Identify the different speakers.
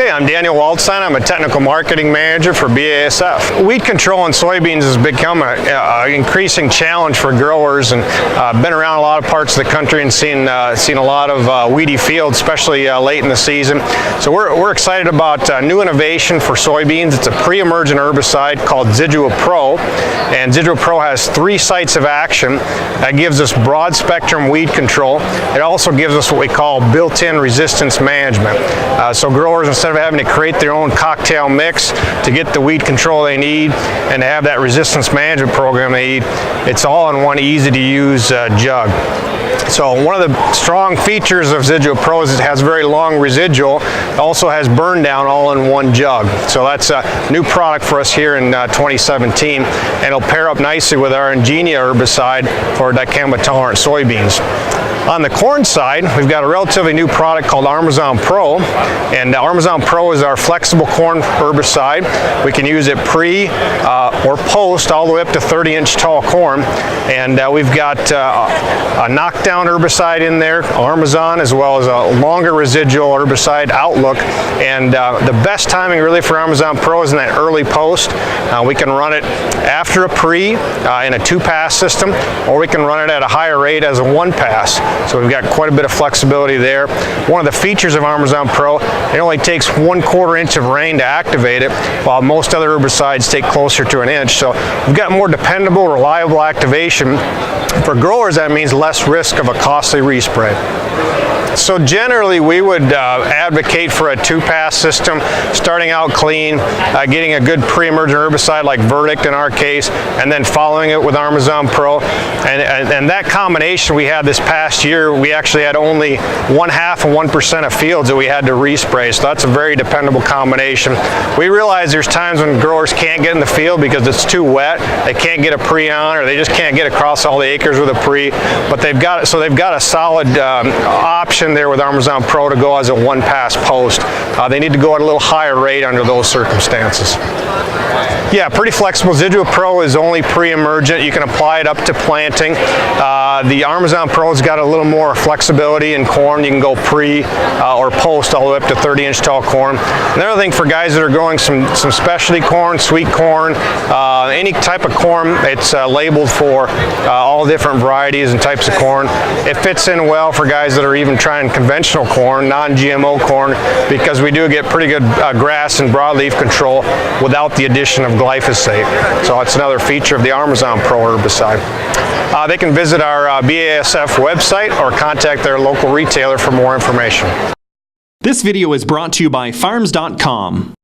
Speaker 1: Hey, I'm Daniel Wallanstine. I'm a technical marketing manager for BASF. Weed control in soybeans has become an increasing challenge for growers, and been around a lot of parts of the country and seen a lot of weedy fields, especially late in the season. So we're excited about new innovation for soybeans. It's a pre-emergent herbicide called Zidua Pro, and Zidua Pro has 3 sites of action that gives us broad spectrum weed control. It also gives us what we call built-in resistance management. So growers, instead of having to create their own cocktail mix to get the weed control they need and to have that resistance management program they need, it's all in one easy to use jug. So one of the strong features of Zidua Pro is it has very long residual. It also has burn down all in one jug. So that's a new product for us here in 2017, and it'll pair up nicely with our Ingenia herbicide for dicamba tolerant soybeans. On the corn side, we've got a relatively new product called Armezon Pro, and Armezon Pro is our flexible corn herbicide. We can use it pre or post all the way up to 30-inch tall corn, and we've got a knockdown herbicide in there, Armezon, as well as a longer residual herbicide outlook. And the best timing really for Armezon Pro is in that early post. We can run it after a pre in a 2-pass system, or we can run it at a higher rate as a 1-pass. So we've got quite a bit of flexibility there. One of the features of Armezon Pro, it only takes 1/4 inch of rain to activate it, while most other herbicides take closer to an inch. So we've got more dependable, reliable activation. For growers, that means less risk of a costly respray. So generally we would advocate for a 2-pass system, starting out clean, getting a good pre-emergent herbicide like Verdict in our case, and then following it with Armezon Pro. And that combination we had this past year, we actually had only 1/2 of 1% of fields that we had to respray, so that's a very dependable combination. We realize there's times when growers can't get in the field because it's too wet, they can't get a pre on, or they just can't get across all the acres with a pre, but they've got a solid option there with Armezon Pro to go as a 1-pass post. They need to go at a little higher rate under those circumstances. Yeah, pretty flexible. Zidua Pro is only pre-emergent. You can apply it up to planting. The Armezon Pro's got a little more flexibility in corn. You can go pre or post all the way up to 30-inch tall corn. Another thing for guys that are growing some specialty corn, sweet corn, any type of corn, it's labeled for all different varieties and types of corn. It fits in well for guys that are even trying conventional corn, non-GMO corn, because we do get pretty good grass and broadleaf control without the addition of glyphosate. So it's another feature of the Armezon Pro herbicide. They can visit our BASF website or contact their local retailer for more information.
Speaker 2: This video is brought to you by Farms.com.